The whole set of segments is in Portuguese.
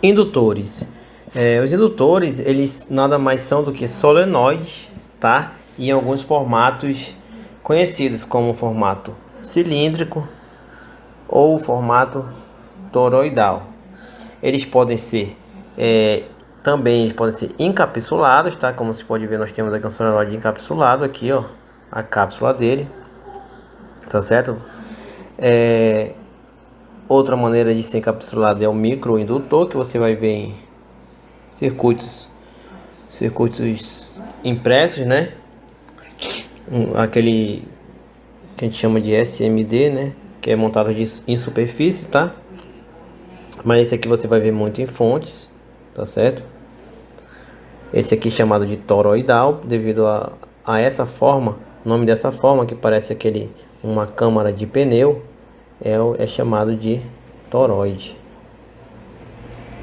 Indutores. Os indutores, eles nada mais são do que solenoides, tá? Em alguns formatos conhecidos como o formato cilíndrico ou o formato toroidal. Eles podem ser também eles podem ser encapsulados, tá? Como você pode ver, nós temos aqui um solenoide encapsulado aqui, ó, a cápsula dele, tá certo? Outra maneira de ser encapsulado é o microindutor, que você vai ver em circuitos impressos, né? Aquele que a gente chama de SMD, né? Que é montado em superfície, tá? Mas esse aqui você vai ver muito em fontes, tá certo? Esse aqui é chamado de toroidal, devido a essa forma, o nome dessa forma que parece uma câmara de pneu, é chamado de toroide.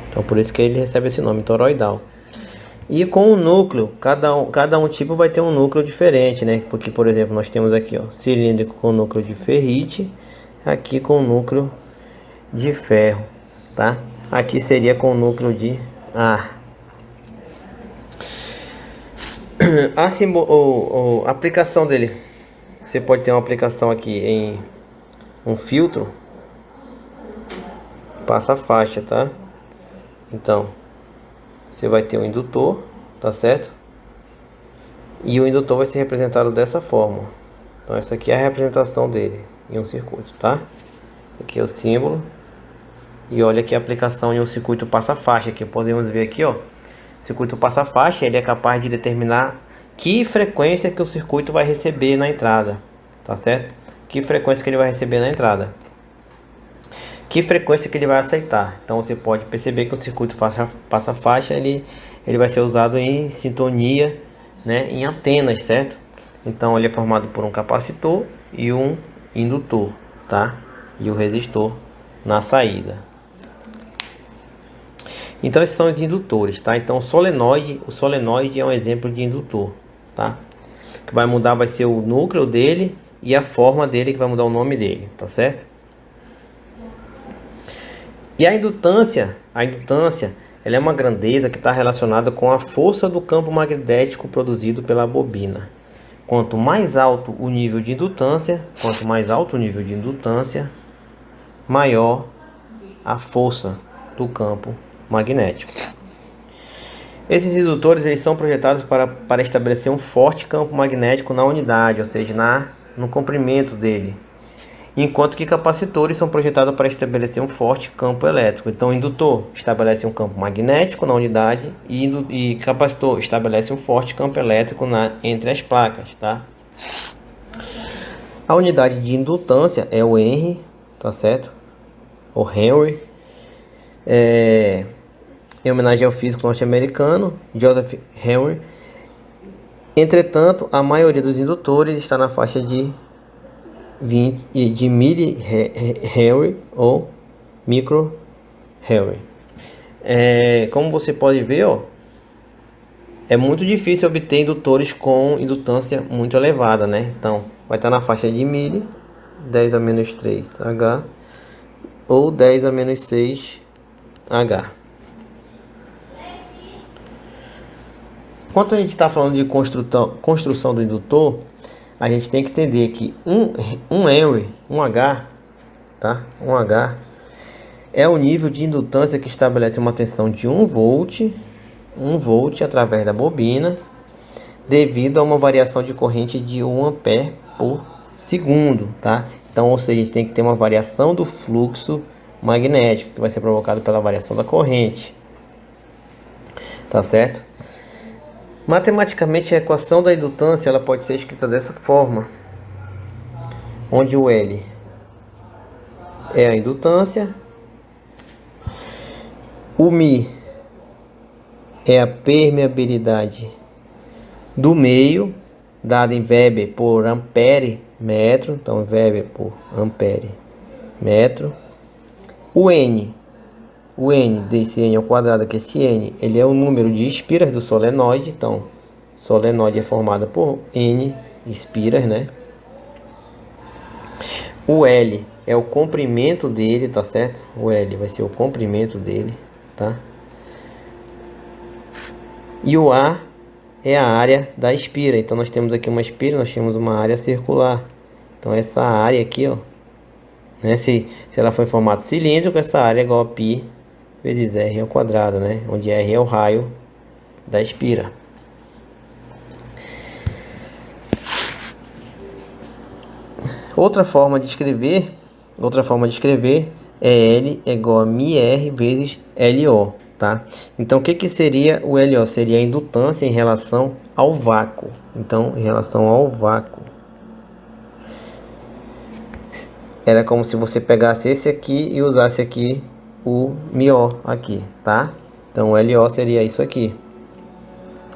Então por isso que ele recebe esse nome, toroidal. E com o núcleo, cada um tipo vai ter um núcleo diferente, né? Porque, por exemplo, nós temos aqui, ó, cilíndrico com núcleo de ferrite, aqui com núcleo de ferro, tá? Aqui seria com núcleo de ar. A aplicação dele, você pode ter uma aplicação aqui em um filtro passa-faixa, tá? Então, você vai ter um indutor, tá certo? E o indutor vai ser representado dessa forma. Então essa aqui é a representação dele em um circuito, tá? Aqui é o símbolo. E olha aqui a aplicação em um circuito passa-faixa, que podemos ver aqui, ó. Circuito passa-faixa, ele é capaz de determinar que frequência que o circuito vai receber na entrada, tá certo? Que frequência que ele vai receber na entrada. Que frequência que ele vai aceitar. Então você pode perceber que o circuito passa-faixa ele vai ser usado em sintonia, né, em antenas, certo? Então ele é formado por um capacitor e um indutor, tá? E o resistor na saída. Então esses são os indutores, tá? Então o solenoide é um exemplo de indutor, tá? O que vai mudar vai ser o núcleo dele e a forma dele, que vai mudar o nome dele, tá certo? E a indutância, ela é uma grandeza que está relacionada com a força do campo magnético produzido pela bobina. Quanto mais alto o nível de indutância, maior a força do campo magnético. Esses indutores eles são projetados para estabelecer um forte campo magnético na unidade, ou seja, no comprimento dele. Enquanto que capacitores são projetados para estabelecer um forte campo elétrico. Então, o indutor estabelece um campo magnético na unidade e capacitor estabelece um forte campo elétrico entre as placas, tá? A unidade de indutância é o Henry, tá certo? O Henry. Em homenagem ao físico norte-americano Joseph Henry. Entretanto, a maioria dos indutores está na faixa de mili-Henry ou micro-Henry. Como você pode ver, ó, é muito difícil obter indutores com indutância muito elevada, né? Então, vai estar na faixa de mili, 10 a menos 3 H ou 10 a menos 6 H. Quando a gente está falando de construção do indutor, a gente tem que entender que um Henry, um H, tá? Um H é o nível de indutância que estabelece uma tensão de 1 volt através da bobina, devido a uma variação de corrente de 1 ampere por segundo, tá? Então, ou seja, a gente tem que ter uma variação do fluxo magnético que vai ser provocado pela variação da corrente, tá certo? Matematicamente, a equação da indutância ela pode ser escrita dessa forma, onde o L é a indutância, o μ é a permeabilidade do meio, dada em Weber por ampere metro, então Weber por ampere metro. O N desse N ao quadrado, que esse N ele é o número de espiras do solenoide, então solenoide é formado por N espiras, né? O L é o comprimento dele, tá certo? O L vai ser o comprimento dele. tá? E o A é a área da espira. Então nós temos aqui uma espira, nós temos uma área circular. Então essa área aqui, ó, né, se ela for em formato cilíndrico, essa área é igual a π vezes r ao quadrado, né? Onde r é o raio da espira. Outra forma de escrever é L é igual a μr vezes LO, tá? Então o que seria o LO? Seria a indutância em relação ao vácuo. Então, em relação ao vácuo, era como se você pegasse esse aqui e usasse aqui o μ aqui, tá? Então o LO seria isso aqui.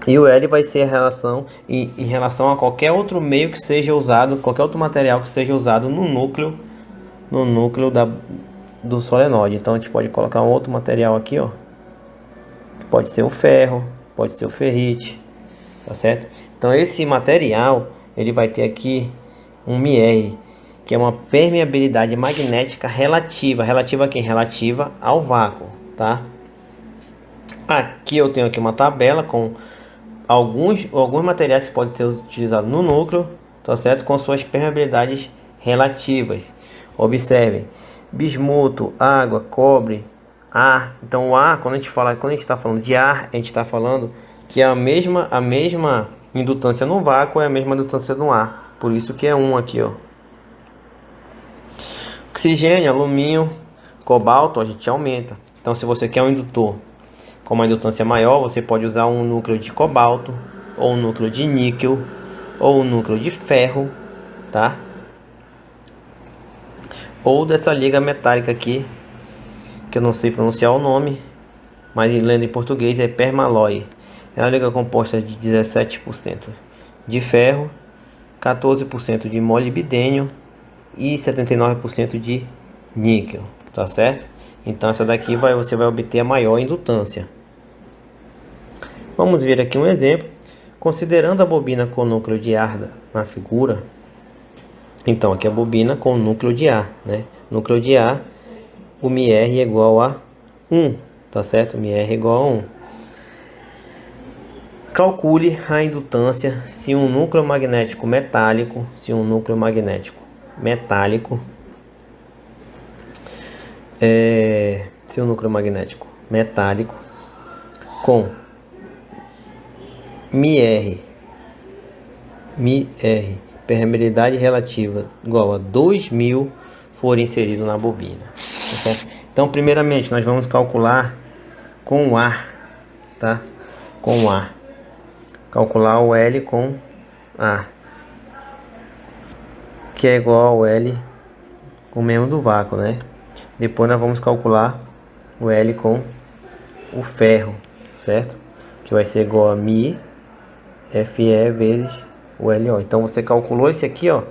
E o L vai ser a relação em relação a qualquer outro meio que seja usado, qualquer outro material que seja usado no núcleo do solenoide. Então a gente pode colocar um outro material aqui, ó, que pode ser o ferro, pode ser o ferrite, tá certo? Então esse material, ele vai ter aqui um μr, que é uma permeabilidade magnética relativa. Relativa a quem? Relativa ao vácuo, tá? Aqui eu tenho aqui uma tabela com alguns materiais que podem ser utilizados no núcleo, tá certo? Com suas permeabilidades relativas. Observem: bismuto, água, cobre, ar. Então o ar, quando a gente está falando de ar, a gente está falando que a mesma indutância no vácuo é a mesma indutância no ar. Por isso que é um aqui, ó. Oxigênio, alumínio, cobalto, a gente aumenta. Então se você quer um indutor com uma indutância maior, você pode usar um núcleo de cobalto, ou um núcleo de níquel, ou um núcleo de ferro, tá? Ou dessa liga metálica aqui, que eu não sei pronunciar o nome, mas lendo em português é permalloy. É uma liga composta de 17% de ferro, 14% de molibdênio e 79% de níquel, tá certo? Então essa daqui você vai obter a maior indutância. Vamos ver aqui um exemplo. Considerando a bobina com núcleo de ar na figura. Então aqui a bobina com núcleo de ar, né? Núcleo de ar, o μr é igual a 1, tá certo? μr é igual a 1. Calcule a indutância se um núcleo magnético metálico, se um núcleo magnético com μr, permeabilidade relativa igual a 2000 for inserido na bobina, tá certo? Então primeiramente nós vamos calcular com o ar, tá? Com o ar, calcular o L com A, que é igual ao L com o mesmo do vácuo, né? Depois nós vamos calcular o L com o ferro, certo? Que vai ser igual a μ Fe vezes o LO. Então você calculou esse aqui, ó.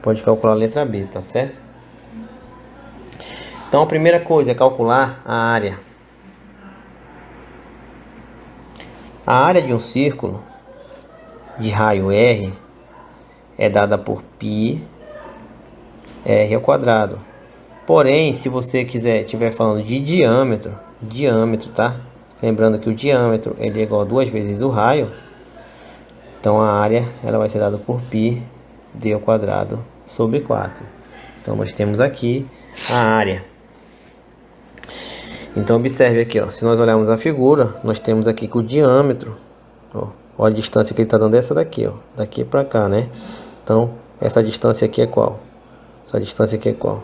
Pode calcular a letra B, tá certo? Então a primeira coisa é calcular a área. A área de um círculo de raio R é dada por π r ao quadrado. Porém, se você estiver falando de diâmetro, tá? Lembrando que o diâmetro ele é igual a 2 vezes o raio. Então a área ela vai ser dada por π d ao quadrado sobre 4. Então nós temos aqui a área. Então observe aqui, ó, se nós olharmos a figura, nós temos aqui que o diâmetro, ó, a distância que ele está dando é essa daqui, ó, daqui para cá, né? Então essa distância aqui é qual? Essa distância aqui é qual?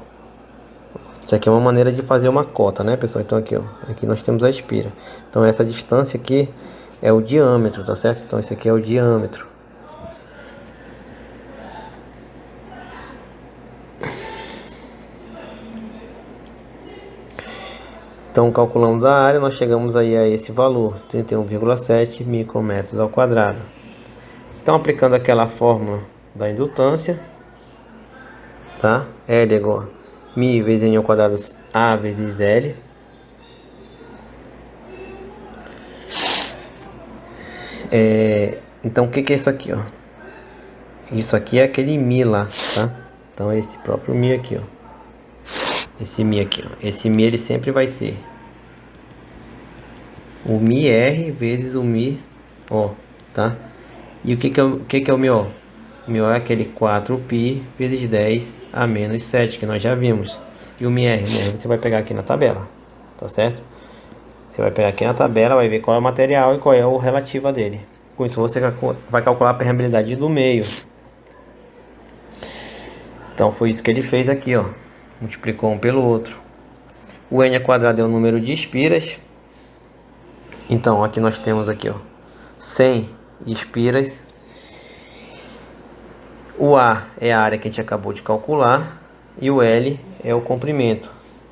Isso aqui é uma maneira de fazer uma cota, né, pessoal? Então aqui, ó, aqui nós temos a espira. Então essa distância aqui é o diâmetro, tá certo? Então esse aqui é o diâmetro. Então calculamos a área, nós chegamos aí a esse valor, 31,7 micrometros ao quadrado. Então aplicando aquela fórmula da indutância, tá? L é igual a μ vezes n ao quadrado A vezes L. Então o que é isso aqui, ó? Isso aqui é aquele μ lá, tá? Então é esse próprio μ aqui, ó. Esse μ aqui, ó. Esse μ ele sempre vai ser o μr vezes o μo, tá? E o que é o μo? O μo é aquele 4π vezes 10 a menos 7, que nós já vimos. E o mr você vai pegar aqui na tabela, tá certo? Você vai pegar aqui na tabela, vai ver qual é o material e qual é o relativa dele. Com isso você vai calcular a permeabilidade do meio. Então foi isso que ele fez aqui, ó. Multiplicou um pelo outro. O N² é o número de espiras. Então aqui nós temos aqui, ó, 100 espiras. O A é a área que a gente acabou de calcular. E o L é o comprimento.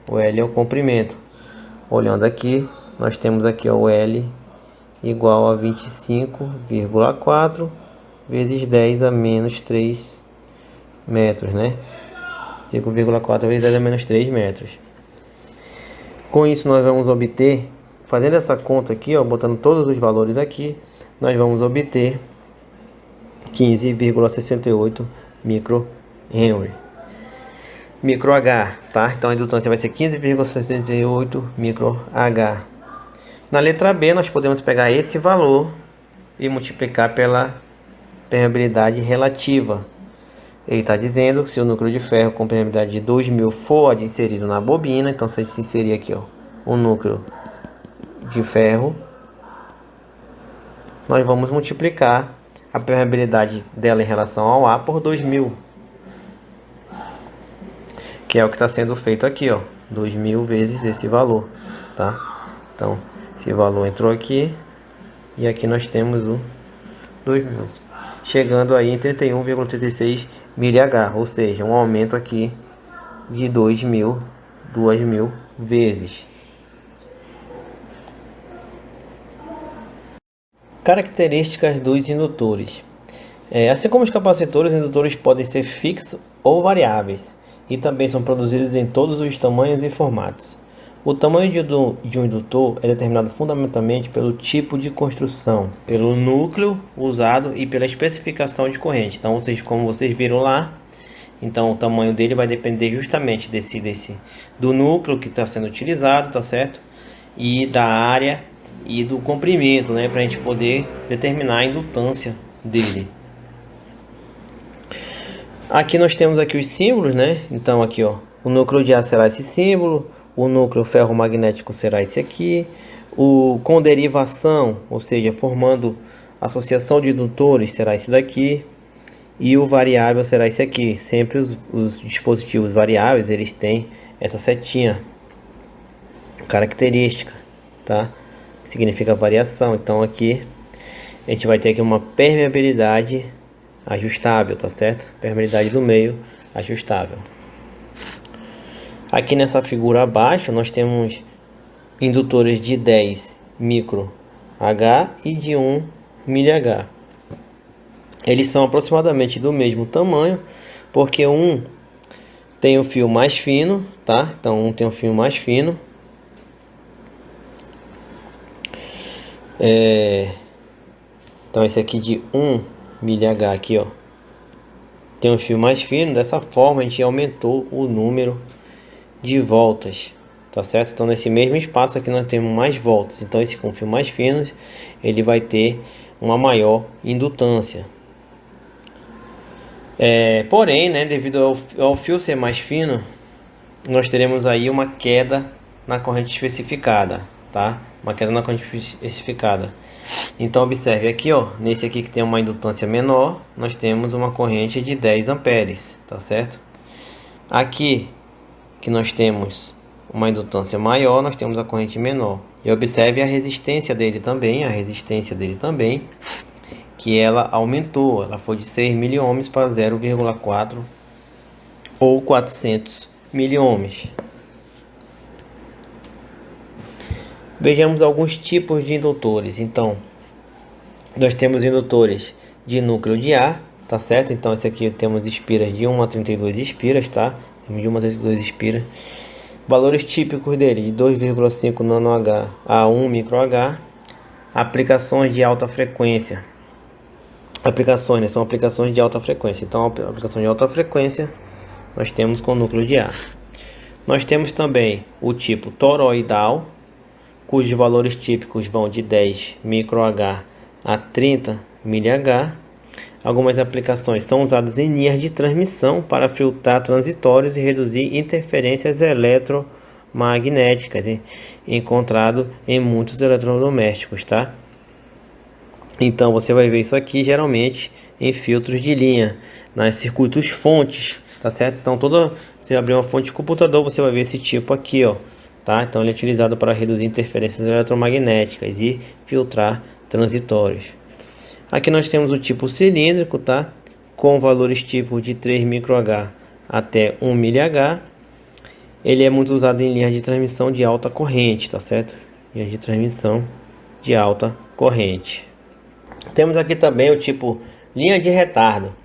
O L é o comprimento. Olhando aqui, nós temos aqui, ó, o L igual a 25,4 vezes 10 a menos 3 metros, né? 5,4 vezes 10 a menos 3 metros. Com isso nós vamos obter, fazendo essa conta aqui, ó, botando todos os valores aqui, nós vamos obter 15,68 microhenry. Micro H, tá? Então a indutância vai ser 15,68 micro H. Na letra B nós podemos pegar esse valor e multiplicar pela permeabilidade relativa. Ele está dizendo que se o núcleo de ferro com permeabilidade de 2000 for inserido na bobina, então se a gente inserir aqui, ó, um núcleo de ferro, nós vamos multiplicar a permeabilidade dela em relação ao A por 2000, que é o que está sendo feito aqui, ó, 2000 vezes esse valor, tá? Então esse valor entrou aqui e aqui nós temos o 2000, chegando aí em 31,36 mH, ou seja, um aumento aqui de 2000 vezes. Características dos indutores. Assim como os capacitores, os indutores podem ser fixos ou variáveis e também são produzidos em todos os tamanhos e formatos. O tamanho de um indutor é determinado fundamentalmente pelo tipo de construção, pelo núcleo usado e pela especificação de corrente. Então, como vocês viram lá, então o tamanho dele vai depender justamente do núcleo que está sendo utilizado, tá certo? E da área e do comprimento, né, para a gente poder determinar a indutância dele. Aqui nós temos aqui os símbolos, né? Então aqui, ó, o núcleo de A será esse símbolo. O núcleo ferromagnético será esse aqui. O com derivação, ou seja, formando associação de indutores, será esse daqui. E o variável será esse aqui. Sempre os dispositivos variáveis, eles têm essa setinha característica, tá? Que significa variação. Então aqui a gente vai ter aqui uma permeabilidade ajustável, tá certo? Permeabilidade do meio ajustável. Aqui nessa figura abaixo nós temos indutores de 10 micro H e de 1 mH. Eles são aproximadamente do mesmo tamanho, porque um tem o fio mais fino, tá? Então um tem um fio mais fino. Então esse aqui de 1 mH aqui, ó, tem um fio mais fino. Dessa forma a gente aumentou o número de voltas, tá certo? Então nesse mesmo espaço aqui nós temos mais voltas. Então esse com fio mais fino, ele vai ter uma maior indutância. Porém, né, devido ao fio ser mais fino, nós teremos aí uma queda na corrente especificada, tá? Uma queda na corrente especificada. Então observe aqui, ó, nesse aqui que tem uma indutância menor, nós temos uma corrente de 10 amperes, tá certo? Aqui que nós temos uma indutância maior, nós temos a corrente menor. E observe a resistência dele também, que ela aumentou, ela foi de 6 miliohms para 0,4 ou 400 miliohms. Vejamos alguns tipos de indutores. Então, nós temos indutores de núcleo de A, tá certo? Então, esse aqui temos espiras de 1 a 32 espiras, tá? Temos de 1 a 32 espiras. Valores típicos dele, de 2,5 nanoH a 1 microH. Aplicações de alta frequência. Aplicações, né? São aplicações de alta frequência. Então, a aplicação de alta frequência nós temos com núcleo de A. Nós temos também o tipo toroidal, cujos valores típicos vão de 10 microH a 30 mH. Algumas aplicações são usadas em linhas de transmissão para filtrar transitórios e reduzir interferências eletromagnéticas encontrado em muitos eletrodomésticos, tá? Então você vai ver isso aqui geralmente em filtros de linha, nas circuitos fontes, tá certo? Então você abrir uma fonte de computador, você vai ver esse tipo aqui, ó, tá? Então ele é utilizado para reduzir interferências eletromagnéticas e filtrar transitórios. Aqui nós temos o tipo cilíndrico, tá? Com valores tipos de 3 microH até 1 mH. Ele é muito usado em linhas de transmissão de alta corrente, tá certo? Linhas de transmissão de alta corrente. Temos aqui também o tipo linha de retardo.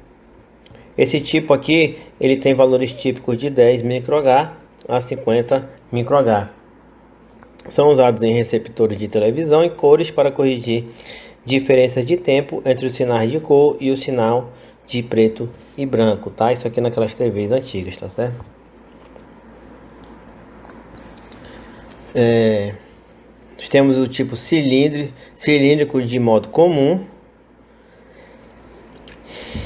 Esse tipo aqui, ele tem valores típicos de 10 microH a 50 microH. São usados em receptores de televisão e cores para corrigir diferenças de tempo entre os sinais de cor e o sinal de preto e branco, tá? Isso aqui naquelas TVs antigas, tá certo? Nós temos o tipo cilíndrico de modo comum,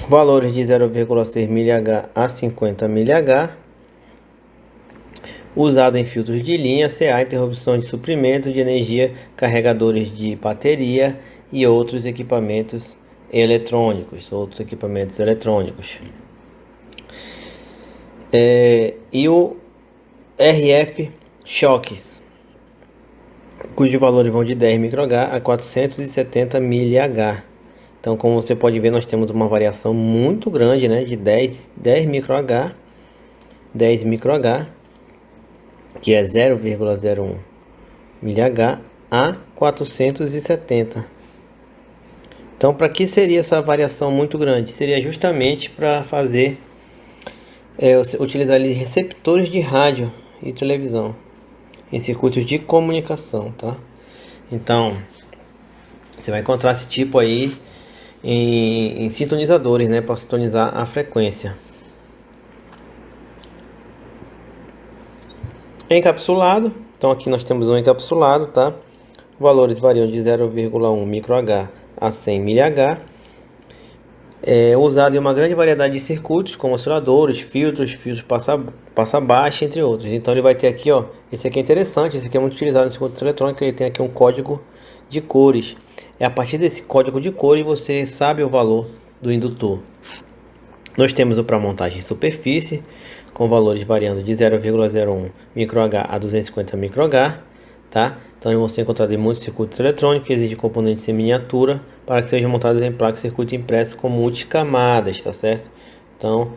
valores de 0,6 mH a 50 mH, usado em filtros de linha, CA, interrupção de suprimento de energia, carregadores de bateria e outros equipamentos eletrônicos. E o RF choques, cujos valores vão de 10 microH a 470 mH. Então, como você pode ver, nós temos uma variação muito grande, né, de 10 microH, que é 0,01 mH a 470. Então, para que seria essa variação muito grande? Seria justamente para fazer utilizar ali receptores de rádio e televisão em circuitos de comunicação, tá? Então, você vai encontrar esse tipo aí em sintonizadores, né, para sintonizar a frequência. Encapsulado, então aqui nós temos um encapsulado, tá? Valores variam de 0,1 microH a 100 mH. É usado em uma grande variedade de circuitos, como osciladores, filtros passa baixa, entre outros. Então ele vai ter aqui, ó, esse aqui é interessante, esse aqui é muito utilizado em circuitos eletrônicos, ele tem aqui um código de cores. É a partir desse código de cores você sabe o valor do indutor. Nós temos o para montagem em superfície, com valores variando de 0,01 microH a 250 microH, tá? Então eles vão ser encontrados em muitos circuitos eletrônicos que exigem componentes em miniatura para que sejam montados em placas de circuito impresso com multicamadas, tá certo? Então,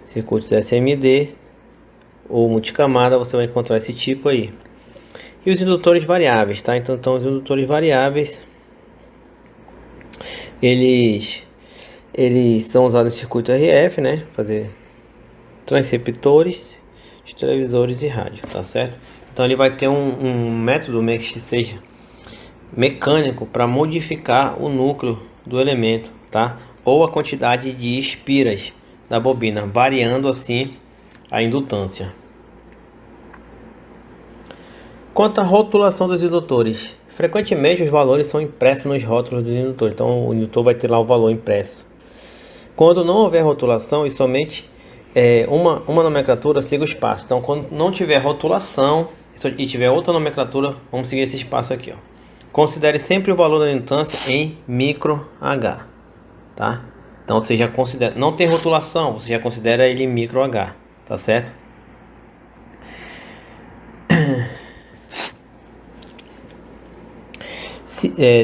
circuitos SMD ou multicamada, você vai encontrar esse tipo aí. E os indutores variáveis, tá? Então os indutores variáveis, eles são usados em circuito RF, né? Fazer transceptores de televisores e rádio, tá certo? Então ele vai ter um método que seja mecânico para modificar o núcleo do elemento, tá? Ou a quantidade de espiras da bobina, variando assim a indutância. Quanto à rotulação dos indutores, frequentemente os valores são impressos nos rótulos dos indutores, então o indutor vai ter lá o valor impresso. Quando não houver rotulação e somente uma nomenclatura, siga o espaço. Então, quando não tiver rotulação e tiver outra nomenclatura, vamos seguir esse espaço aqui, ó. Considere sempre o valor da indutância em micro H, tá? Então você já considera, não tem rotulação, você já considera ele em micro H, tá certo?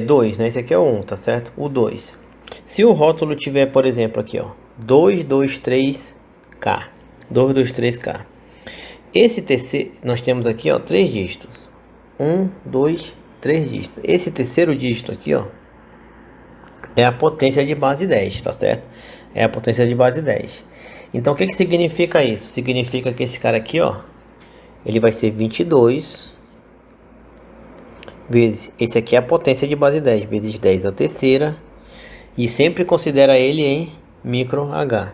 Dois, né? Esse aqui é o 1, tá certo? O 2. Se o rótulo tiver, por exemplo, aqui, ó, 223K, 223K. Esse terceiro, nós temos aqui, ó, 3 dígitos. 1, 2, 3 dígitos. Esse terceiro dígito aqui, ó, é a potência de base 10, tá certo? É a potência de base 10. Então, o que significa isso? Significa que esse cara aqui, ó, ele vai ser 22 vezes, esse aqui é a potência de base 10, vezes 10 a terceira. E sempre considera ele em micro H.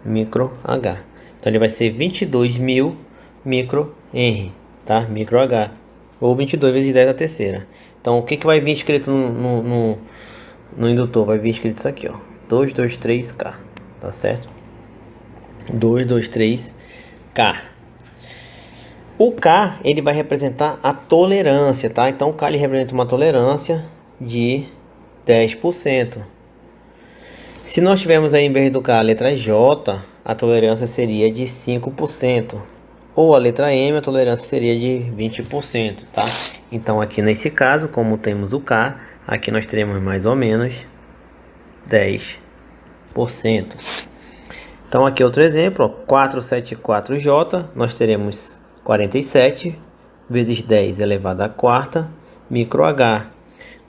Micro H. Então ele vai ser 22.000 micro Henry, tá? Micro H. ou 22 vezes 10 a terceira. Então o que vai vir escrito no indutor? Vai vir escrito isso aqui, ó, 223K, tá certo? 223K. O K, ele vai representar a tolerância, tá? Então o K ele representa uma tolerância de 10%. Se nós tivermos aí em vez do K a letra J, a tolerância seria de 5%. Ou a letra M, a tolerância seria de 20%, tá? Então aqui nesse caso, como temos o K, aqui nós teremos mais ou menos 10%. Então aqui outro exemplo, ó, 474J, nós teremos 47 vezes 10 elevado à quarta micro H,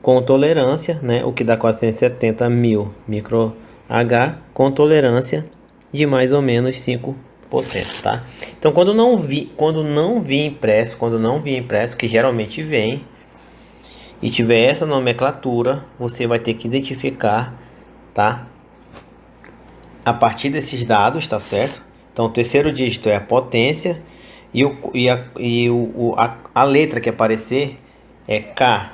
com tolerância, né, o que dá 470 mil micro H, com tolerância de mais ou menos 5%, tá? Então quando não vir impresso, que geralmente vem, e tiver essa nomenclatura, você vai ter que identificar, tá? A partir desses dados, tá certo? Então o terceiro dígito é a potência a letra que aparecer é K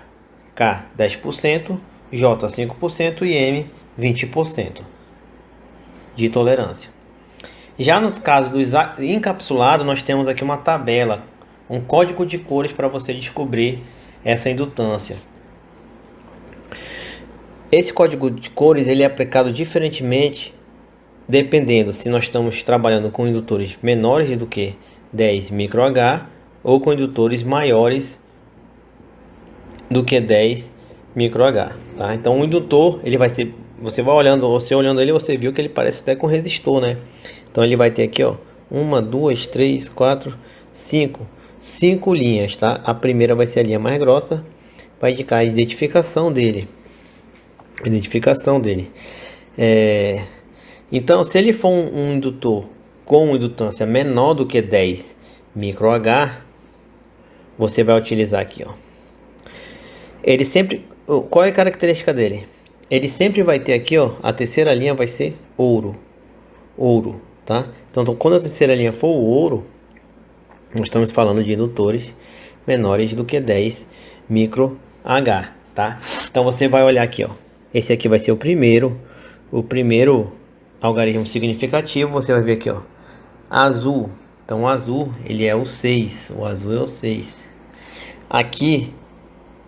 10%, J 5% e M 20% de tolerância. Já nos casos dos encapsulados, nós temos aqui uma tabela, um código de cores para você descobrir essa indutância. Esse código de cores ele é aplicado diferentemente dependendo se nós estamos trabalhando com indutores menores do que 10 microH ou com indutores maiores do que 10 microH, tá? Então o indutor ele vai ter, você olhando ele, você viu que ele parece até com resistor, né? Então ele vai ter aqui, ó, 1, 2, 3, 4, 5 linhas, tá? A primeira vai ser a linha mais grossa, vai indicar a identificação dele. Então, se ele for um indutor com indutância menor do que 10 microH, você vai utilizar aqui, ó. Ele sempre, qual é a característica dele? Ele sempre vai ter aqui, ó, a terceira linha vai ser ouro, tá? Então, quando a terceira linha for o ouro, nós estamos falando de indutores menores do que 10 microH, tá? Então, você vai olhar aqui, ó. Esse aqui vai ser o primeiro algarismo significativo. Você vai ver aqui, ó, azul. Então o azul ele é o 6, o azul é o 6. Aqui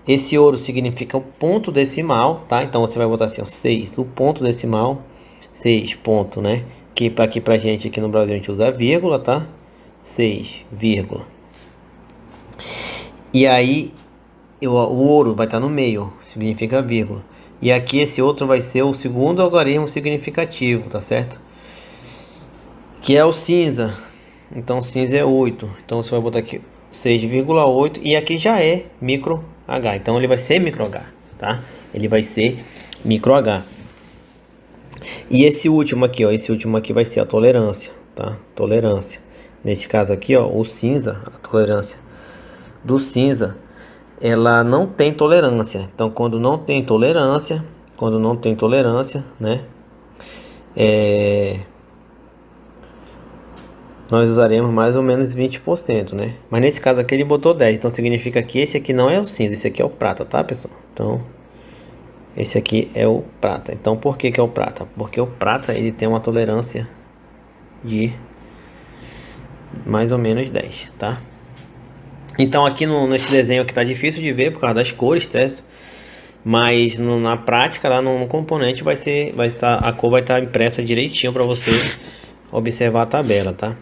esse ouro significa o ponto decimal, tá? Então você vai botar assim, ó, 6, o ponto decimal, 6 ponto, né? Que aqui pra gente aqui no Brasil a gente usa vírgula, tá? 6, vírgula. E aí o ouro vai estar no meio, significa vírgula. E aqui esse outro vai ser o segundo algarismo significativo, tá certo? Que é o cinza. Então cinza é 8. Então você vai botar aqui 6,8 e aqui já é micro H. Então ele vai ser micro H, tá? Ele vai ser micro H. E esse último aqui, ó, vai ser a tolerância, tá? Tolerância. Nesse caso aqui, ó, o cinza, a tolerância do cinza, ela não tem tolerância. Então quando não tem tolerância, né, nós usaremos mais ou menos 20%, né? Mas nesse caso aqui ele botou 10, então significa que esse aqui não é o cinza, esse aqui é o prata, tá, pessoal? Então esse aqui é o prata. Então por que é o prata? Porque o prata ele tem uma tolerância de mais ou menos 10, tá? Então aqui nesse desenho aqui tá difícil de ver por causa das cores, certo? Mas na prática lá no componente a cor vai estar impressa direitinho para você observar a tabela, tá?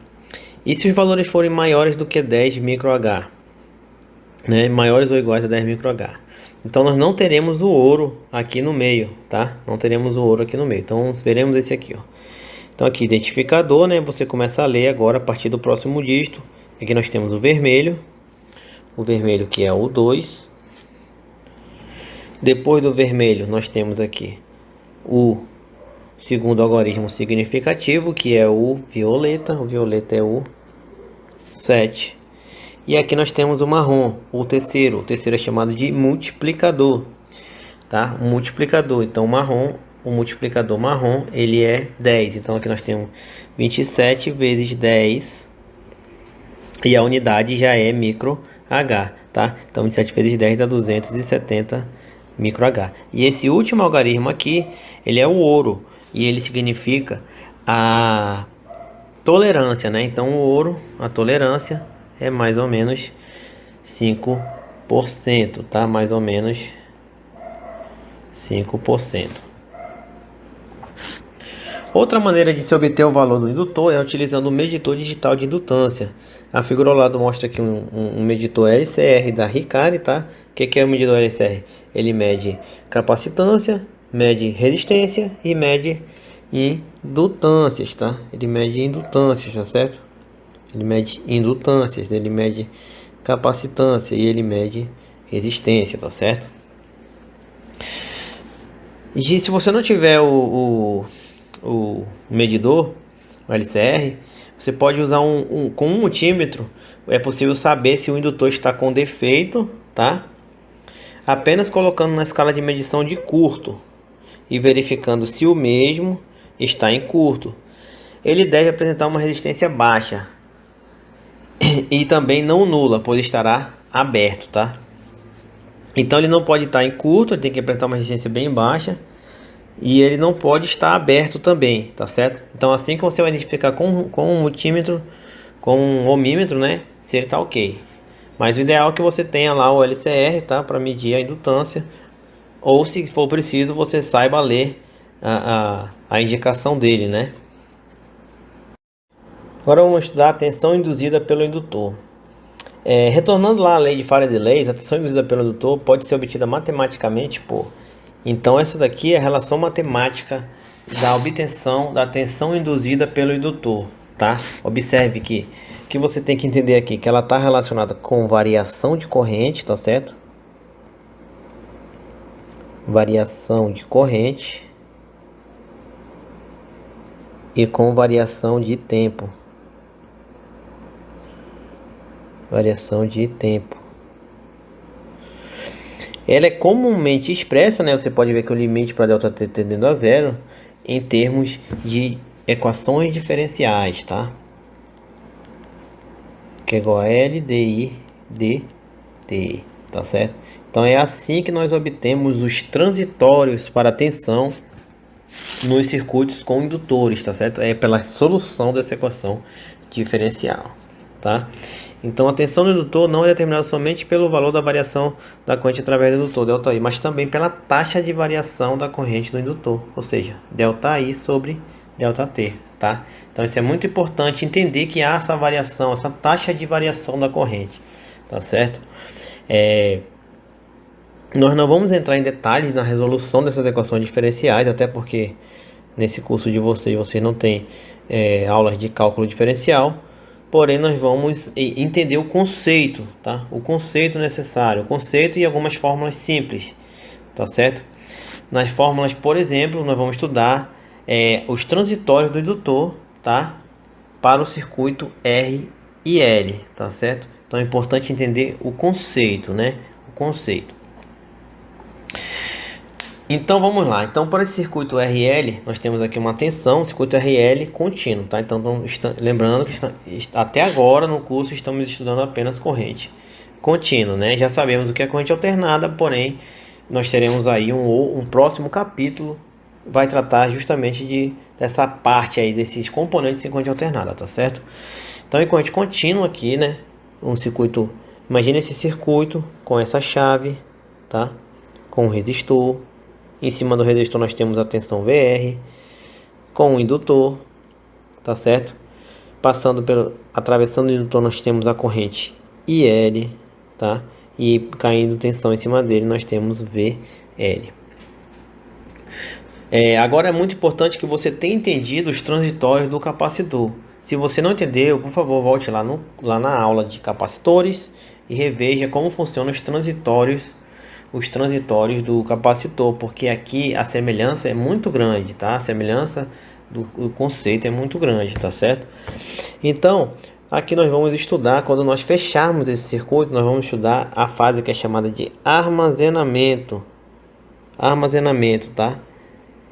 E se os valores forem maiores do que 10 microH, né? Maiores ou iguais a 10 microH. Então nós não teremos o ouro aqui no meio, tá? Não teremos o ouro aqui no meio. Então veremos esse aqui, ó. Então aqui identificador, né? Você começa a ler agora a partir do próximo dígito. Aqui nós temos o vermelho que é o 2. Depois do vermelho nós temos aqui o segundo algarismo significativo, que é o violeta é o 7. E aqui nós temos o marrom, o terceiro é chamado de multiplicador, tá? O multiplicador, então o multiplicador marrom, ele é 10. Então aqui nós temos 27 vezes 10 e a unidade já é micro H. tá? Então 27 vezes 10 dá 270 microH. E esse último algarismo aqui, ele é o ouro, e ele significa a tolerância, né? Então o ouro, a tolerância é mais ou menos 5%, tá? Mais ou menos 5%. Outra maneira de se obter o valor do indutor é utilizando o medidor digital de indutância. A figura ao lado mostra aqui um medidor LCR da Riccati, tá? O que é o medidor LCR? Ele mede capacitância, mede resistência e mede indutâncias, tá? Ele mede indutâncias, tá certo? Ele mede indutâncias, ele mede capacitância e ele mede resistência, tá certo? E se você não tiver o medidor, o LCR, você pode usar com um multímetro. É possível saber se o indutor está com defeito, tá? Apenas colocando na escala de medição de curto e verificando se o mesmo está em curto. Ele deve apresentar uma resistência baixa e também não nula, pois estará aberto, tá? Então ele não pode estar em curto, ele tem que apresentar uma resistência bem baixa. E ele não pode estar aberto também, tá certo? Então assim que você vai identificar com um multímetro, com um ohmímetro, né? Se ele tá ok. Mas o ideal é que você tenha lá o LCR, tá? Para medir a indutância. Ou se for preciso, você saiba ler a indicação dele, né? Agora vamos estudar a tensão induzida pelo indutor. Retornando lá à lei de Faraday, a tensão induzida pelo indutor pode ser obtida matematicamente por... Então essa daqui é a relação matemática da obtenção da tensão induzida pelo indutor, tá? Observe que você tem que entender aqui que ela está relacionada com variação de corrente, tá certo? Variação de corrente e com variação de tempo. Variação de tempo. Ela é comumente expressa, né? Você pode ver que o limite para ΔT tendendo a zero em termos de equações diferenciais, tá? Que é igual a L, DI, dt, tá certo? Então é assim que nós obtemos os transitórios para a tensão nos circuitos com indutores, tá certo? É pela solução dessa equação diferencial, tá? Então a tensão do indutor não é determinada somente pelo valor da variação da corrente através do indutor, ΔI, mas também pela taxa de variação da corrente do indutor, ou seja, ΔI sobre ΔT, tá? Então isso é muito importante entender que há essa variação, essa taxa de variação da corrente, tá certo? Nós não vamos entrar em detalhes na resolução dessas equações diferenciais, até porque nesse curso de vocês não tem aulas de cálculo diferencial. Porém, nós vamos entender o conceito, tá? O conceito necessário, o conceito e algumas fórmulas simples, tá certo? Nas fórmulas, por exemplo, nós vamos estudar os transitórios do indutor, tá? Para o circuito R e L, tá certo? Então é importante entender o conceito, né? O conceito. Então vamos lá. Então para esse circuito RL, nós temos aqui uma tensão, circuito RL contínuo, tá? Então lembrando que até agora no curso estamos estudando apenas corrente contínua, né? Já sabemos o que é corrente alternada, porém nós teremos aí um próximo capítulo vai tratar justamente dessa parte aí desses componentes em corrente alternada, tá certo? Então em corrente contínua aqui, né? Um circuito, imagine esse circuito com essa chave, tá? Com um resistor. Em cima do resistor nós temos a tensão VR com o indutor, tá certo? Atravessando o indutor nós temos a corrente IL, tá? E caindo tensão em cima dele nós temos VL. Agora é muito importante que você tenha entendido os transitórios do capacitor. Se você não entendeu, por favor, volte lá na aula de capacitores e reveja como funcionam os transitórios do capacitor, porque aqui a semelhança é muito grande, tá? A semelhança do conceito é muito grande, tá certo? Então, aqui nós vamos estudar, quando nós fecharmos esse circuito, nós vamos estudar a fase que é chamada de armazenamento. Armazenamento, tá?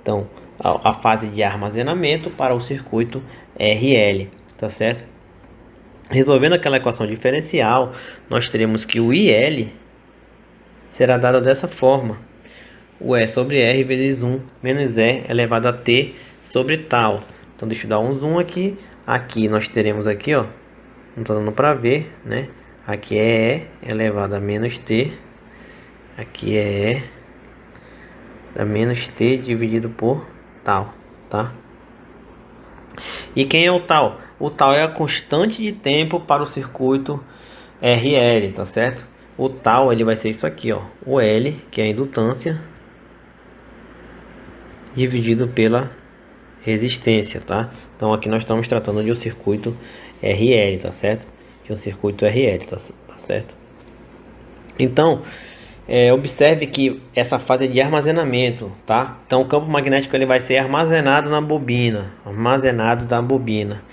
Então, a fase de armazenamento para o circuito RL, tá certo? Resolvendo aquela equação diferencial, nós teremos que o IL será dado dessa forma. O E sobre R vezes 1 menos E elevado a T sobre tal. Então deixa eu dar um zoom aqui. Aqui nós teremos aqui, ó. Não estou dando para ver, né? Aqui é E elevado a menos T. Aqui é E da menos T dividido por tal, tá? E quem é o tal? O tal é a constante de tempo para o circuito RL, tá certo? O tal ele vai ser isso aqui, ó. O L, que é a indutância, dividido pela resistência, tá? Então aqui nós estamos tratando de um circuito RL, tá certo? De um circuito RL, tá certo? Então, observe que essa fase é de armazenamento, tá? Então o campo magnético ele vai ser armazenado na bobina, armazenado da bobina.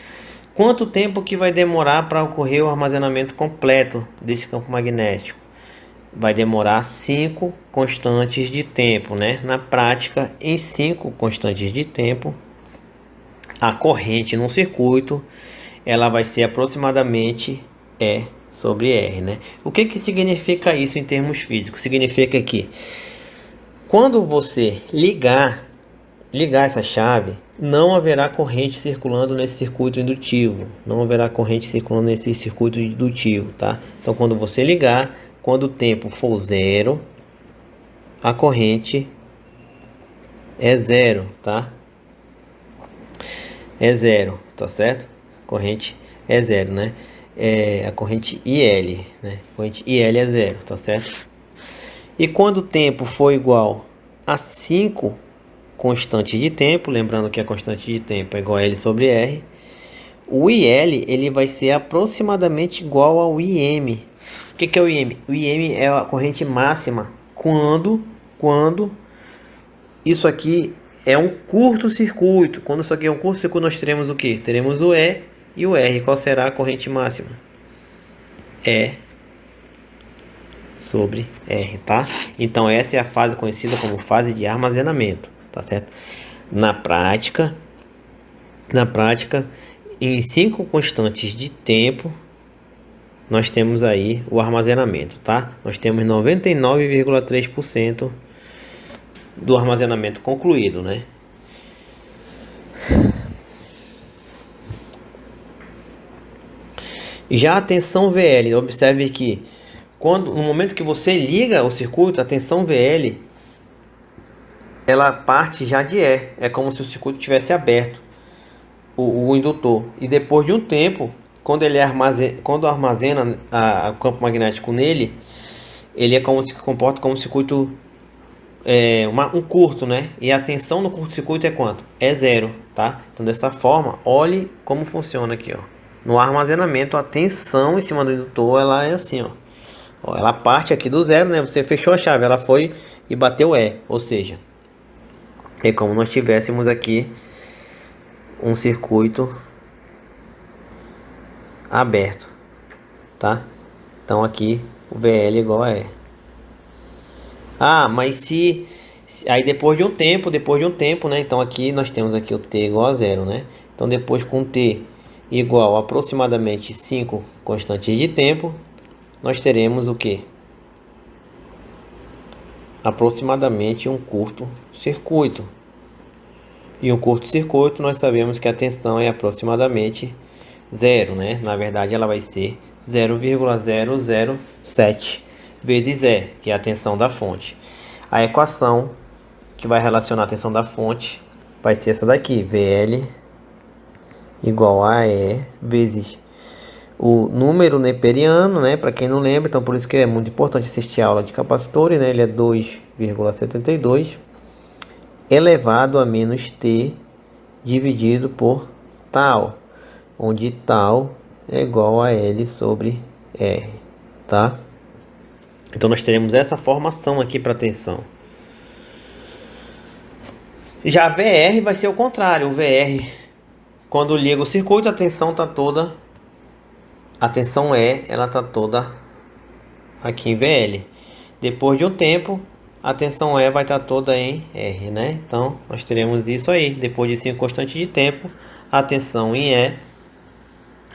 Quanto tempo que vai demorar para ocorrer o armazenamento completo desse campo magnético? Vai demorar 5 constantes de tempo, né? Na prática, em 5 constantes de tempo, a corrente no circuito ela vai ser aproximadamente E sobre R, né? O que significa isso em termos físicos? Significa que quando você ligar essa chave, não haverá corrente circulando nesse circuito indutivo. Não haverá corrente circulando nesse circuito indutivo, tá? Então, quando você ligar, quando o tempo for zero, a corrente é zero, tá? É zero, tá certo? Corrente é zero, né? A corrente IL, né? A corrente IL é zero, tá certo? E quando o tempo for igual a 5 constantes de tempo, lembrando que a constante de tempo é igual a L sobre R, o IL ele vai ser aproximadamente igual ao IM. O que é o IM? O IM é a corrente máxima quando isso aqui é um curto-circuito. Quando isso aqui é um curto-circuito, nós teremos o que? Teremos o E e o R. Qual será a corrente máxima? E sobre R, tá? Então essa é a fase conhecida como fase de armazenamento, tá certo? Na prática, em 5 constantes de tempo, nós temos aí o armazenamento, tá? Nós temos 99,3% do armazenamento concluído, né? Já a tensão VL, observe que no momento que você liga o circuito, a tensão VL ela parte já de E. É como se o circuito tivesse aberto, o indutor. E depois de um tempo, quando armazena o campo magnético nele, ele é como se comporta como um circuito um curto, né? E a tensão no curto-circuito é quanto? É zero, tá? Então dessa forma, olhe como funciona aqui, ó. No armazenamento, a tensão em cima do indutor ela é assim, ó. Ela parte aqui do zero, né? Você fechou a chave, ela foi e bateu E, ou seja, é como nós tivéssemos aqui um circuito aberto, tá? Então aqui o VL igual a E. Mas aí depois de um tempo, né? Então aqui nós temos aqui o T igual a zero, né? Então depois com T igual a aproximadamente 5 constantes de tempo, nós teremos o que? Aproximadamente um curto-circuito. E um curto-circuito nós sabemos que a tensão é aproximadamente zero, né? Na verdade ela vai ser 0,007 vezes E, que é a tensão da fonte. A equação que vai relacionar a tensão da fonte vai ser essa daqui, VL igual a E vezes o número neperiano, né? Para quem não lembra, então por isso que é muito importante assistir a aula de capacitores, né? Ele é 2,72 elevado a menos T dividido por tal, onde tal é igual a L sobre R, tá? Então nós teremos essa formação aqui para tensão. Já a VR vai ser o contrário. O VR, quando liga o circuito, a tensão tá toda, a tensão ela tá toda aqui em VL. Depois de um tempo, a tensão vai estar toda em R, né? Então nós teremos isso aí. Depois de 5 constantes de tempo, a tensão em E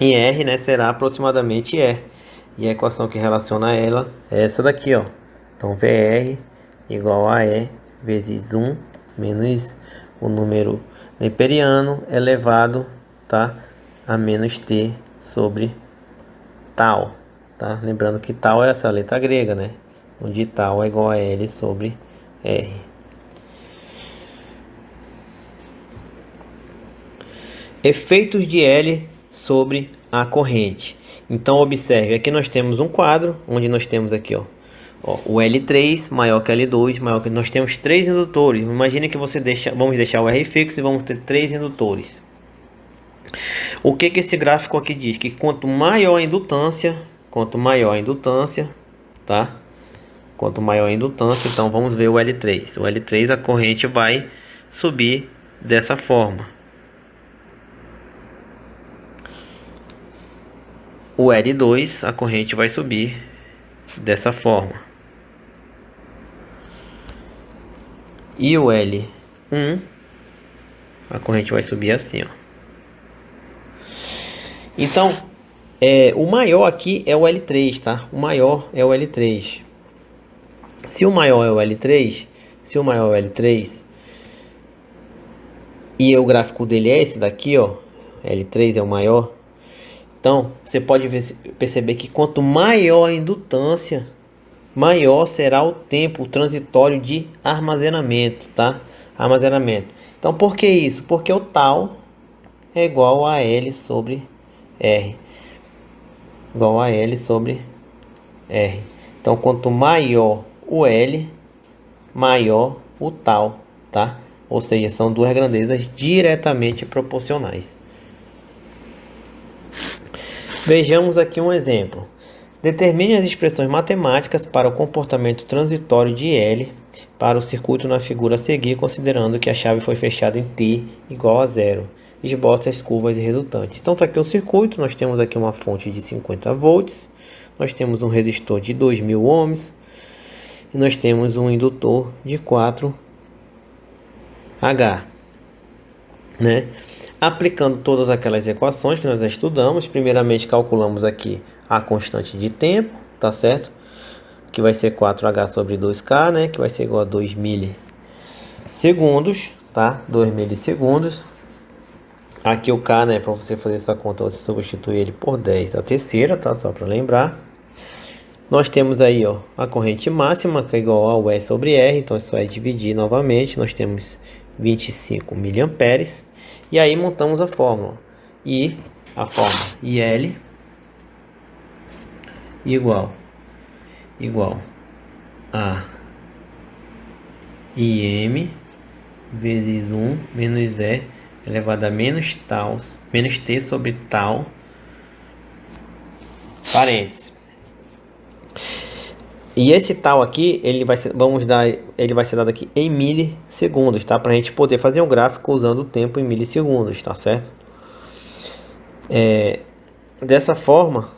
em R, né, será aproximadamente E. E a equação que relaciona ela é essa daqui, ó. Então, VR igual a E vezes 1 menos o número neperiano elevado, tá, a menos T sobre tal, tá? Lembrando que tal é essa letra grega, né? Onde tal é igual a L sobre R. Efeitos de L sobre a corrente. Então observe, aqui nós temos um quadro, onde nós temos aqui, ó, o L3 maior que L2, maior que nós temos 3 indutores. Imagine que vamos deixar o R fixo e vamos ter 3 indutores. O que esse gráfico aqui diz? Que quanto maior a indutância, tá? Quanto maior a indutância, então vamos ver o L3. O L3, a corrente vai subir dessa forma. O L2, a corrente vai subir dessa forma. E o L1, a corrente vai subir assim, ó. Então, o maior aqui é o L3, tá? O maior é o L3. Se o maior é o L3, e o gráfico dele é esse daqui, ó, L3 é o maior. Então, você pode perceber que quanto maior a indutância, maior será o tempo transitório de armazenamento, tá? Armazenamento. Então, por que isso? Porque o tal é igual a L sobre R. Igual a L sobre R. Então, quanto maior o L, maior o tal, tá? Ou seja, são duas grandezas diretamente proporcionais. Vejamos aqui um exemplo. Determine as expressões matemáticas para o comportamento transitório de L para o circuito na figura a seguir, considerando que a chave foi fechada em T igual a 0. Esboce as curvas resultantes. Então está aqui o circuito, nós temos aqui uma fonte de 50 volts, nós temos um resistor de 2000 ohms e nós temos um indutor de 4H, né? Aplicando todas aquelas equações que nós já estudamos, primeiramente calculamos aqui a constante de tempo, tá certo? Que vai ser 4H sobre 2K, né? Que vai ser igual a 2 milissegundos, tá? 2 milissegundos. Aqui o K, né? Para você fazer essa conta, você substitui ele por 10 a terceira, tá? Só para lembrar. Nós temos aí, ó, a corrente máxima, que é igual ao E sobre R. Então é só dividir novamente. Nós temos 25 miliamperes. E aí montamos a fórmula. E a fórmula IL igual a IM vezes 1 menos E elevado a menos T sobre tal, parênteses. E esse tal aqui, ele vai ser dado aqui em milissegundos, tá? Para a gente poder fazer um gráfico usando o tempo em milissegundos, tá certo? Dessa forma,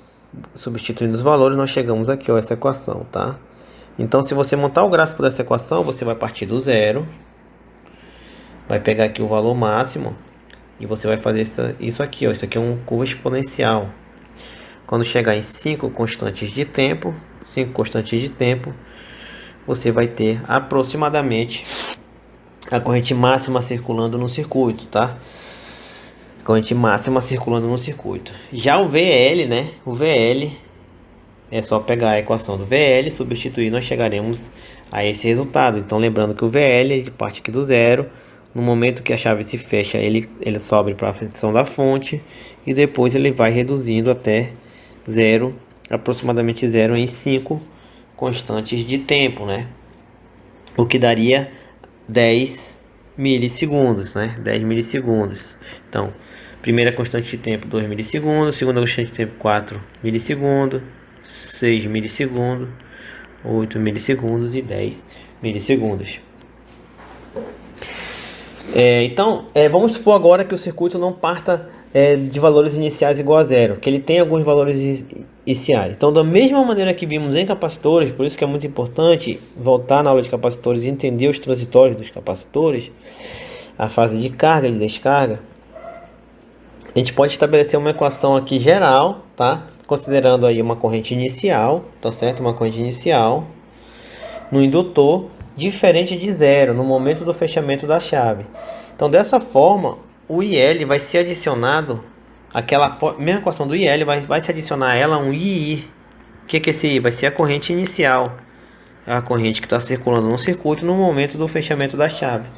substituindo os valores, nós chegamos aqui, ó, essa equação, tá? Então, se você montar o gráfico dessa equação, você vai partir do zero, vai pegar aqui o valor máximo e você vai fazer isso aqui, ó. Isso aqui é uma curva exponencial. Quando chegar em 5 constantes de tempo, você vai ter aproximadamente a corrente máxima circulando no circuito, tá? Corrente máxima circulando no circuito. Já o VL, né? O VL é só pegar a equação do VL, substituir, nós chegaremos a esse resultado. Então, lembrando que o VL ele parte aqui do zero. No momento que a chave se fecha, ele sobe para a fricção da fonte e depois ele vai reduzindo até zero, aproximadamente zero em 5 constantes de tempo, né? O que daria 10 milissegundos, né? 10 milissegundos. Então, primeira constante de tempo 2 milissegundos, segunda constante de tempo 4 milissegundos, 6 milissegundos, 8 milissegundos e 10 milissegundos. Então, vamos supor agora que o circuito não parta de valores iniciais igual a zero, que ele tem alguns valores iniciais. Então, da mesma maneira que vimos em capacitores, por isso que é muito importante voltar na aula de capacitores e entender os transitórios dos capacitores, a fase de carga e de descarga, A gente pode estabelecer uma equação aqui geral, tá? Considerando aí uma corrente inicial, tá certo? Uma corrente inicial no indutor diferente de zero no momento do fechamento da chave. Então, dessa forma, o IL vai ser adicionado, aquela mesma equação do IL vai se adicionar a ela um II. O que é esse I? Vai ser a corrente inicial, é a corrente que está circulando no circuito no momento do fechamento da chave.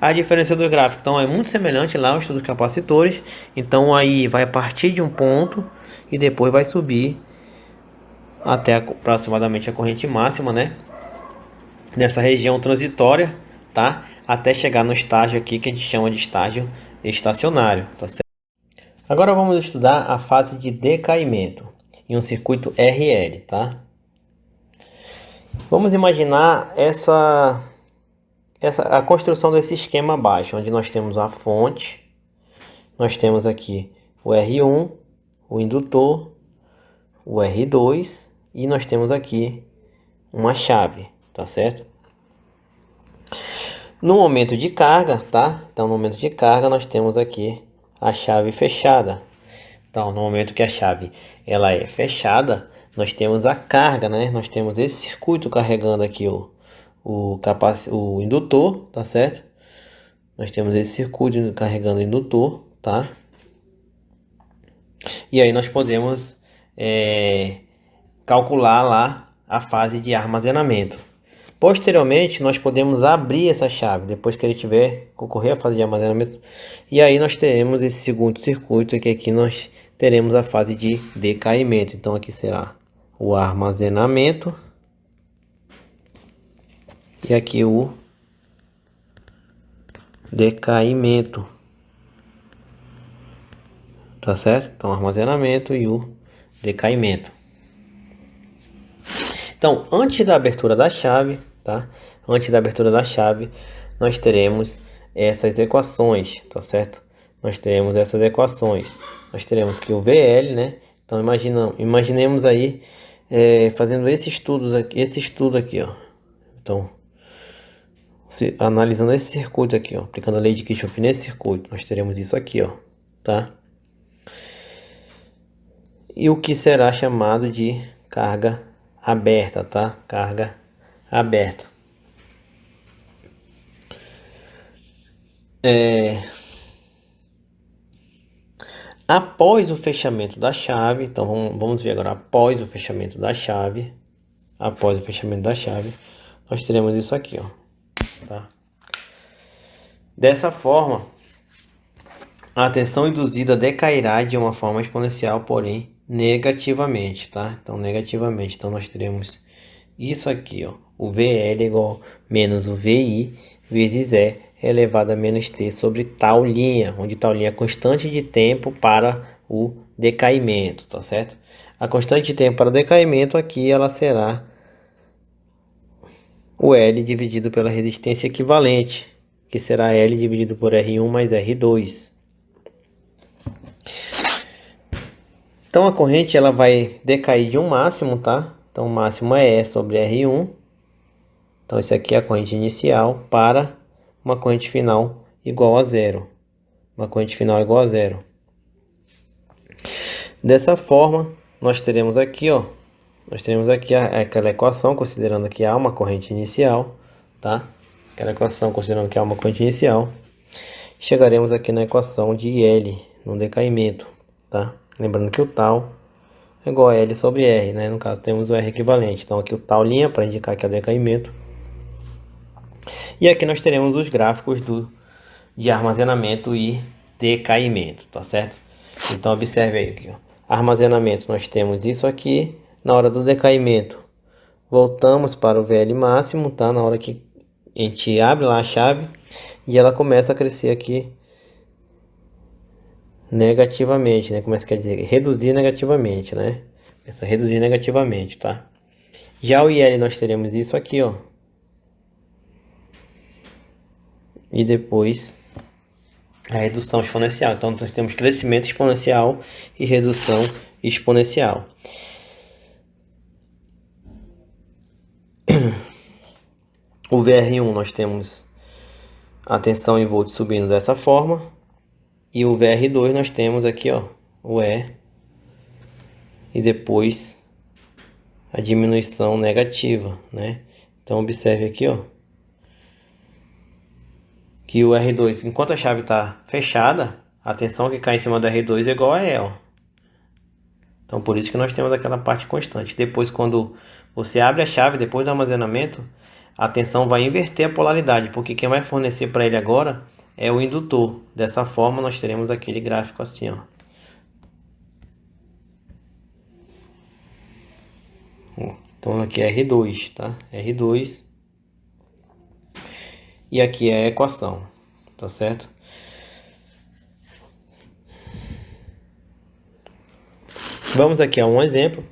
A diferença do gráfico, então, é muito semelhante lá ao estudo dos capacitores. Então, aí vai partir de um ponto e depois vai subir até aproximadamente a corrente máxima, né? Nessa região transitória, tá? Até chegar no estágio aqui que a gente chama de estágio estacionário, tá certo? Agora vamos estudar a fase de decaimento em um circuito RL, tá? Vamos imaginar a construção desse esquema abaixo, onde nós temos a fonte, nós temos aqui o R1, o indutor, o R2 e nós temos aqui uma chave, tá certo? No momento de carga, tá? Então, no momento de carga, nós temos aqui a chave fechada. Então, no momento que a chave ela é fechada, nós temos a carga, né? Nós temos esse circuito carregando aqui o indutor, tá certo? Nós temos esse circuito carregando o indutor, tá? E aí nós podemos calcular lá a fase de armazenamento. Posteriormente, nós podemos abrir essa chave, depois que ele tiver concorrer à fase de armazenamento. E aí nós teremos esse segundo circuito, que aqui nós teremos a fase de decaimento. Então aqui será o armazenamento. E aqui o decaimento. Tá certo? Então, armazenamento e o decaimento. Então, antes da abertura da chave, tá? Antes da abertura da chave, nós teremos essas equações, tá certo? Nós teremos essas equações. Nós teremos que o VL, né? Então, imaginemos aí fazendo esse estudo aqui, ó. Então, analisando esse circuito aqui, ó, aplicando a lei de Kirchhoff nesse circuito, nós teremos isso aqui, ó, tá? E o que será chamado de carga aberta, tá? Carga aberta. Após o fechamento da chave, então vamos ver agora, após o fechamento da chave, nós teremos isso aqui, ó, tá? Dessa forma, a tensão induzida decairá de uma forma exponencial, porém negativamente, tá? Então, negativamente. Então, nós teremos isso aqui, ó. O VL igual menos o VI vezes E elevado a menos T sobre tal linha, onde tal linha é a constante de tempo para o decaimento, tá certo? A constante de tempo para o decaimento aqui, ela será o L dividido pela resistência equivalente, que será L dividido por R1 mais R2. Então a corrente ela vai decair de um máximo, tá? Então o máximo é E sobre R1. Então isso aqui é a corrente inicial para uma corrente final igual a zero. Uma corrente final igual a zero. Dessa forma, nós teremos aqui, ó, aquela equação considerando que há uma corrente inicial, tá? Aquela equação considerando que há uma corrente inicial. Chegaremos aqui na equação de L no decaimento, tá? Lembrando que o tal é igual a L sobre R, né? No caso, temos o R equivalente. Então, aqui o tal linha para indicar que é decaimento. E aqui nós teremos os gráficos de armazenamento e decaimento, tá certo? Então, observe aí aqui, ó. Armazenamento, nós temos isso aqui. Na hora do decaimento, voltamos para o VL máximo, tá? Na hora que a gente abre lá a chave e ela começa a crescer aqui negativamente, né? Começa, quer dizer, reduzir negativamente, né? Começa a reduzir negativamente, tá? Já o IL nós teremos isso aqui, ó. E depois a redução exponencial. Então nós temos crescimento exponencial e redução exponencial. O VR1 nós temos a tensão em volts subindo dessa forma. E o VR2 nós temos aqui, ó, o E. E depois a diminuição negativa, né? Então observe aqui, ó, que o R2, enquanto a chave está fechada, a tensão que cai em cima do R2 é igual a E, ó. Então por isso que nós temos aquela parte constante. Depois, quando você abre a chave, depois do armazenamento, a tensão vai inverter a polaridade, porque quem vai fornecer para ele agora é o indutor. Dessa forma nós teremos aquele gráfico assim, ó. Então aqui é R2, tá? R2. E aqui é a equação, tá certo? Vamos aqui a um exemplo.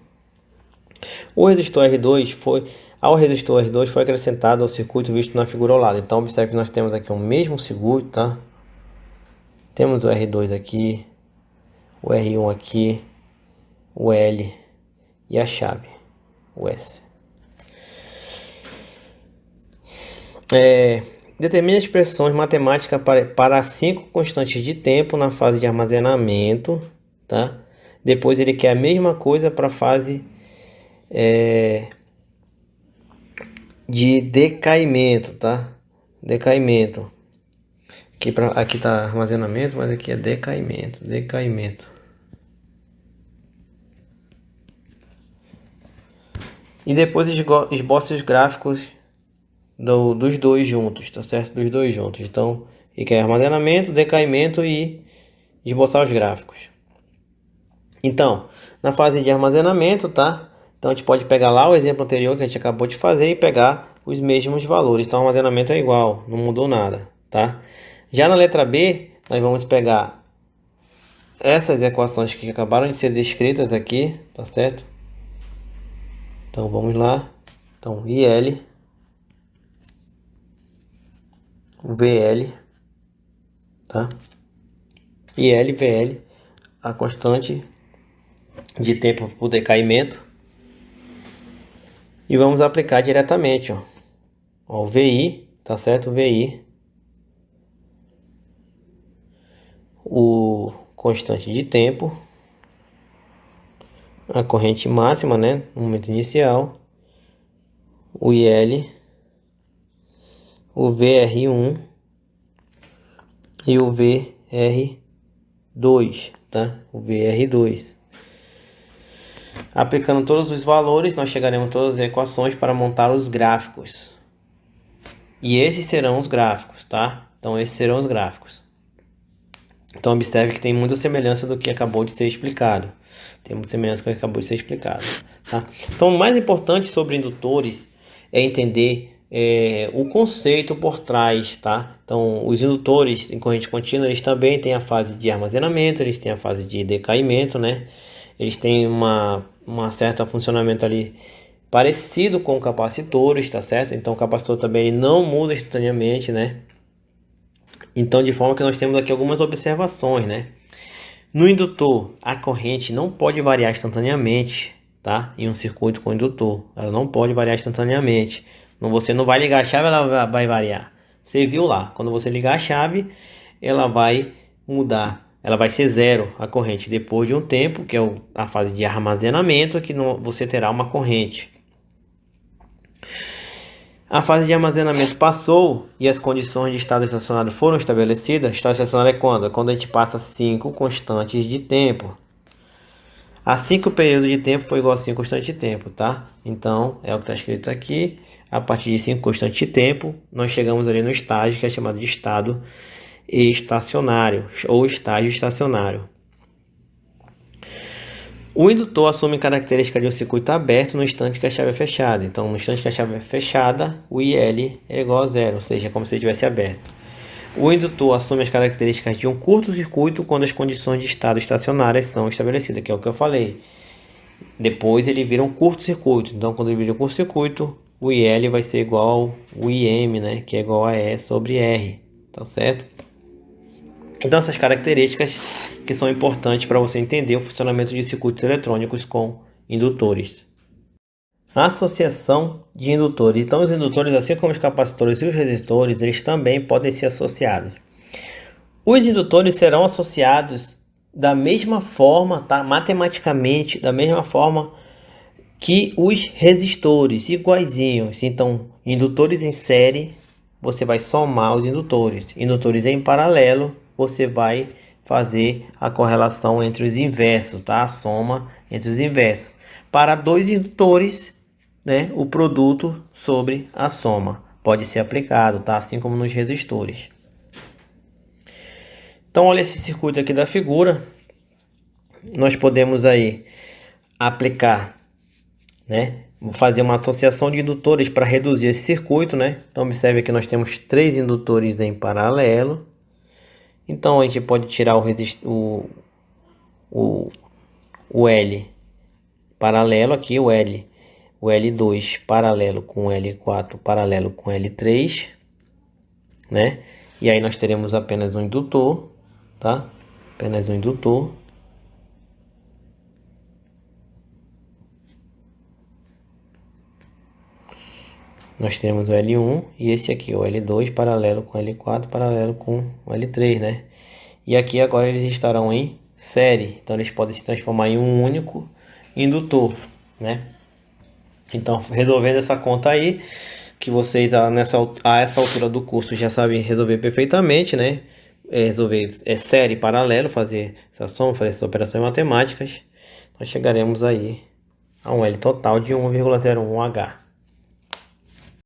Ao resistor R2 foi acrescentado ao circuito visto na figura ao lado. Então observe que nós temos aqui o mesmo circuito, tá? Temos o R2 aqui, o R1 aqui, o L e a chave, o S. Determine as expressões matemáticas para 5 constantes de tempo na fase de armazenamento, tá? Depois ele quer a mesma coisa para a fase de decaimento, tá? Decaimento. Aqui tá armazenamento, mas aqui é decaimento. E depois esboce os gráficos dos dois juntos, tá certo? Dos dois juntos. Então, ele quer armazenamento, decaimento e esboçar os gráficos. Então, na fase de armazenamento, tá? Então a gente pode pegar lá o exemplo anterior que a gente acabou de fazer e pegar os mesmos valores. Então o armazenamento é igual, não mudou nada, tá? Já na letra B, nós vamos pegar essas equações que acabaram de ser descritas aqui, tá certo? Então vamos lá. Então IL, VL, tá? IL, VL, a constante de tempo por decaimento. E vamos aplicar diretamente, ó. Ó, o VI, tá certo? O VI, o constante de tempo, a corrente máxima, né, no momento inicial, o IL, o VR1 e o VR2, tá? O VR2. Aplicando todos os valores, nós chegaremos a todas as equações para montar os gráficos. E esses serão os gráficos, tá? Então esses serão os gráficos. Então observe que tem muita semelhança do que acabou de ser explicado. Tem muita semelhança com o que acabou de ser explicado, tá? Então o mais importante sobre indutores é entender o conceito por trás, tá? Então os indutores em corrente contínua, eles também têm a fase de armazenamento, eles têm a fase de decaimento, né? Eles têm uma certa funcionamento ali parecido com capacitores, tá certo? Então o capacitor também ele não muda instantaneamente, né? Então de forma que nós temos aqui algumas observações, né? No indutor, a corrente não pode variar instantaneamente, tá? Em um circuito com indutor, ela não pode variar instantaneamente. Você não vai ligar a chave, ela vai variar. Você viu lá, quando você ligar a chave, ela vai mudar. Ela vai ser zero a corrente depois de um tempo, que é a fase de armazenamento, que você terá uma corrente. A fase de armazenamento passou e as condições de estado estacionário foram estabelecidas. Estado estacionário é quando? É quando a gente passa 5 constantes de tempo. Assim que o período de tempo foi igual a 5 constantes de tempo, tá? Então, é o que está escrito aqui. A partir de 5 constantes de tempo, nós chegamos ali no estágio que é chamado de estado estacionário ou estágio estacionário. O indutor assume característica de um circuito aberto no instante que a chave é fechada. Então, no instante que a chave é fechada, o IL é igual a zero, ou seja, é como se ele tivesse aberto. O indutor assume as características de um curto-circuito quando as condições de estado estacionárias são estabelecidas, que é o que eu falei. Depois ele vira um curto-circuito. Então, quando ele vira um curto-circuito, o IL vai ser igual ao IM, né? Que é igual a E sobre R, tá certo? Então, essas características que são importantes para você entender o funcionamento de circuitos eletrônicos com indutores. Associação de indutores. Então, os indutores, assim como os capacitores e os resistores, eles também podem ser associados. Os indutores serão associados da mesma forma, tá? Matematicamente, da mesma forma que os resistores, iguaizinhos. Então, indutores em série, você vai somar os indutores. Indutores em paralelo, você vai fazer a correlação entre os inversos, tá? A soma entre os inversos. Para dois indutores, né, o produto sobre a soma pode ser aplicado, tá? Assim como nos resistores. Então, olha esse circuito aqui da figura. Nós podemos aí aplicar, né? Vou fazer uma associação de indutores para reduzir esse circuito, né? Então observe que nós temos 3 indutores em paralelo. Então a gente pode tirar o L paralelo aqui, o L2 paralelo com o L4 paralelo com o L3, né? E aí nós teremos apenas um indutor, tá? Apenas um indutor. Nós temos o L1 e esse aqui, o L2 paralelo com o L4 paralelo com o L3, né? E aqui agora eles estarão em série, então eles podem se transformar em um único indutor, né? Então, resolvendo essa conta aí, que vocês a essa altura do curso já sabem resolver perfeitamente, né? Resolver série paralelo, fazer essa soma, fazer essas operações matemáticas, nós chegaremos aí a um L total de 1,01H.